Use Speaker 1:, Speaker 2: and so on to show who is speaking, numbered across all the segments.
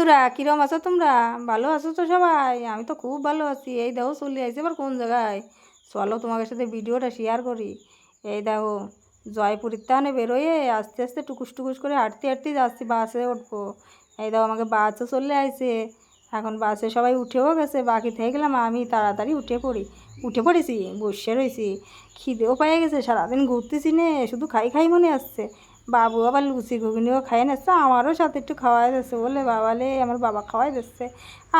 Speaker 1: বন্ধুরা, কিরম আছো তোমরা? ভালো আছো তো সবাই? আমি তো খুব ভালো আছি। এই দেখো চলে আসছে এবার কোন জায়গায়, চলো তোমাদের সাথে ভিডিওটা শেয়ার করি। এই দেখো জয়পুরীর টানে বেরোয়ে আস্তে আস্তে টুকুস টুকুস করে হাঁটতে হাঁটতে যাচ্ছি, বাসে উঠবো। এই দেখো আমাকে বাসও চলে আসছে। এখন বাসে সবাই উঠেও গেছে, বাকি থেকে গেলাম আমি তাড়াতাড়ি উঠে পড়েছি, বসে রয়েছি। খিদেও পেয়ে গেছে, সারাদিন ঘুরতেছি নে, শুধু খাই খাই মনে আসছে। বাবু আবার লুচি ঘুগনিও খাইয়ে নিচ্ছে, আমারও সাথে একটু খাওয়াই দিচ্ছে। বলে বাবালে আমার বাবা খাওয়াই দিচ্ছে।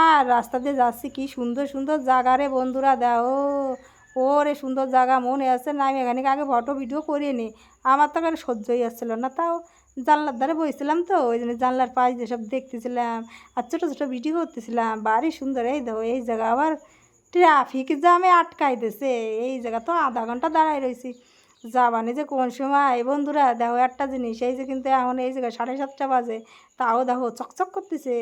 Speaker 1: আর রাস্তা দিয়ে যাচ্ছি, কি সুন্দর সুন্দর জায়গা রে বন্ধুরা, দেখো ওরে সুন্দর জায়গা মনে আছে না? আমি এখানে আগে ফটো ভিডিও করিয়ে নিই, আমার তো আর সহ্যই আসছিলো না। তাও জানলার ধারে বসেছিলাম তো, ওই জন্য জানলার পাশ দিয়ে সব দেখতেছিলাম আর ছোটো ছোটো ভিডিও করতেছিলাম। বাড়ি সুন্দর। এই দেখো এই জায়গা আবার ট্রাফিক জ্যামে আটকাই দিছে। এই জায়গা তো আধা ঘন্টা দাঁড়াই রয়েছি, যাবানে যে কোন সময়। বন্ধুরা দেখো একটা জিনিস, এই যে কিন্তু এখন এই জায়গায় 7:30 বাজে, তাও দেখো চকচক করতেছে।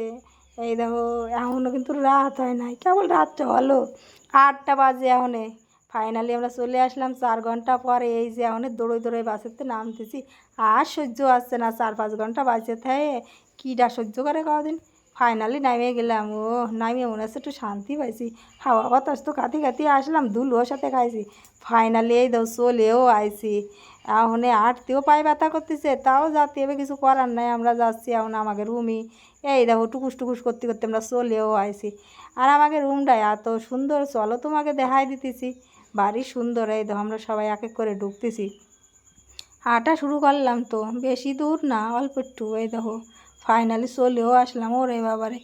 Speaker 1: এই দেখো এখনও কিন্তু রাত হয় নাই, কেবল রাতটা হলো, 8টা বাজে এখনে। ফাইনালি আমরা চলে আসলাম 4 ঘন্টা পরে। এই যে এখন দৌড়ে দৌড়ে বাসেতে নামতেছি, আর সহ্য আসছে না। 4-5 ঘন্টা বাজে থাকে, কীটা সহ্য করে কদিন। ফাইনালি নামে গেলাম। ও নামিয়ে মনে হচ্ছে একটু শান্তি পাইছি, হাওয়া বাতাস তো কাতি কাতি আসলাম, ধুলোর সাথে খাইছি। ফাইনালি এই দাও চলেও আইছি। এখন হাঁটতেও পায়ে ব্যথা করতেছে, তাও যাতে হবে, কিছু করার নাই। আমরা যাচ্ছি এখন আমাকে রুমই। এই দেখো টুকুস টুকুস করতে করতে আমরা চলেও আইছি। আর আমাকে রুমটা এত সুন্দর, চলো তোমাকে দেখাই দিতেছি। বাড়ি সুন্দর। এই দেখো আমরা সবাই এক এক করে ঢুকতেছি, হাঁটা শুরু করলাম। তো বেশি দূর না, অল্প একটু। এই দেখো ফাইনালি চলেও আসলাম। ওরে বাবারে,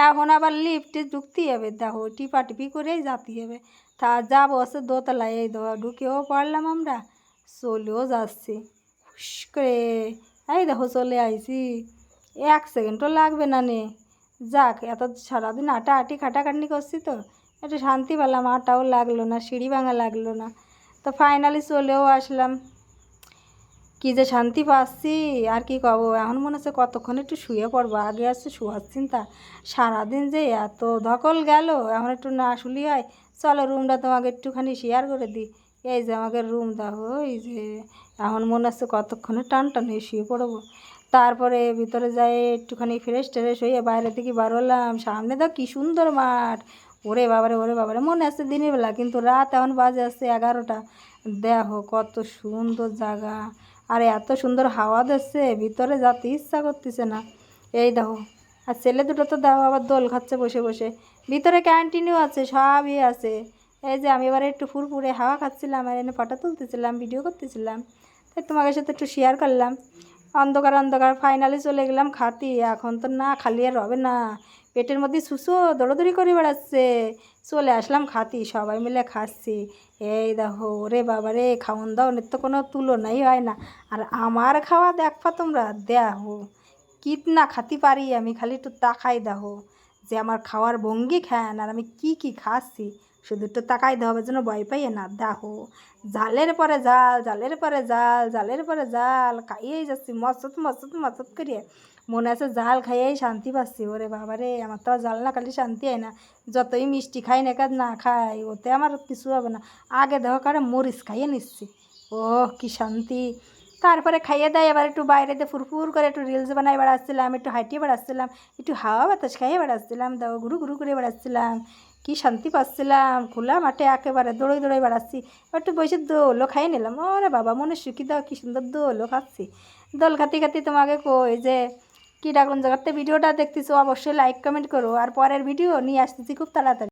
Speaker 1: এখন আবার লিফটে ঢুকতে হবে, দেখো টিপা টিপি করেই যেতে হবে। তা যাবো হচ্ছে দোতলায়। এই দেখো ঢুকেও পড়লাম আমরা, চলেও যাচ্ছি হুস করে। এই দেখো চলে আইছি, 1 সেকেন্ডও লাগবে না নে। যাক, এত সারাদিন হাঁটাহাঁটি খাটাখাটনি করছি তো একটু শান্তি পেলাম, হাঁটাও লাগলো না, সিঁড়ি ভাঙা লাগলো না। তো ফাইনালি চলেও আসলাম, কী যে শান্তি পাচ্ছি আর কি কব। এখন মনে হচ্ছে কতক্ষণ একটু শুয়ে পড়বো, আগে আসছে শোয়ার চিন্তা। সারাদিন যে এত ধকল গেল, এখন একটু না শুলি হয়। চলো রুমটা তোমাকে একটুখানি শেয়ার করে দিই। এই যে আমাকে রুম দেখো, এই যে এখন মনে হচ্ছে কতক্ষণে টান টান হয়ে শুয়ে পড়বো। তারপরে ভিতরে যাই একটুখানি ফ্রেশ ট্রেশ হয়ে বাইরে থেকে বার হলাম। সামনে তো কী সুন্দর মাঠ, ওরে বাবারে ওরে বাবারে। মনে আছে দিনের বেলা, কিন্তু রাত এখন বাজে আসছে 11টা। দেখো কত সুন্দর জায়গা, আর এত সুন্দর হাওয়া দিচ্ছে, ভিতরে যেতে ইচ্ছা করতেছে না। এই দেখো, আর ছেলে দুটো তো দেখো আবার দোল খাচ্ছে বসে বসে। ভিতরে ক্যান্টিনও আছে, সবই আছে। এই যে আমি এবারে একটু ফুরফুরে হাওয়া খাচ্ছিলাম, আর এনে ফটো তুলতেছিলাম, ভিডিও করতেছিলাম, তাই তোমাদের সাথে একটু শেয়ার করলাম। অন্ধকার অন্ধকার ফাইনালি চলে গেলাম খাতি। এখন তো না খালি আর হবে না, পেটের মধ্যে শুষো দৌড়দৌড়ি করে বেড়াচ্ছে। চলে আসলাম খাতি, সবাই মিলে খাচ্ছি। এই দেখো ওরে বাবা রে, খাওন দাওনের তো কোনো তুলনাই হয় না। আর আমার খাওয়া দেখবা তোমরা, দেখো কিতনা খাতি পারি আমি, খালি একটু তাকাই দেখো যে আমার খাওয়ার ভঙ্গি খান, আর আমি কি কি খাচ্ছি। শুধু একটু তাকাই দেওয়ার জন্য ভয় পাইয়ে না। দেখো জালের পরে জাল, জালের পরে জাল, জালের পরে জাল খাইয়েই যাচ্ছি, মচত মচত মচত করিয়ে। মনে আছে জাল খাইয়েই শান্তি পাচ্ছি। ওরে বাবা রে, আমার তো জাল না খালি শান্তি হয় না। যতই মিষ্টি খাই না কাজ না খাই, ওতে আমার কিছু হবে না। আগে দেখো কারে মরিচ খাইয়ে নিচ্ছি, ও কি শান্তি। তারপরে খাইয়ে দেয়, এবার একটু বাইরেতে ফুরফুর করে একটু রিলস বানাই বেড়াচ্ছিলাম, একটু হাঁটিয়ে বেড়াচ্ছিলাম, একটু হাওয়া বাতাস খাইয়ে বেড়াচ্ছিলাম। দেখো ঘুরু ঘুরু করে বেড়াচ্ছিলাম, কি শান্তি পাচ্ছিলাম। খোলা মাঠে একেবারে দৌড়ে দৌড়ে বেড়াচ্ছি। একটু বসে দোলও খাইয়ে নিলাম। ওরে বাবা মনে সুখী, দাও কি সুন্দর দোলও খাচ্ছি। দোল খাতি খাতি তোমাকে কই যে কী ডাকুন জায়গাতে ভিডিওটা দেখতেছো, অবশ্যই লাইক কমেন্ট করো। আর পরের ভিডিও নিয়ে আসতেছি খুব তাড়াতাড়ি।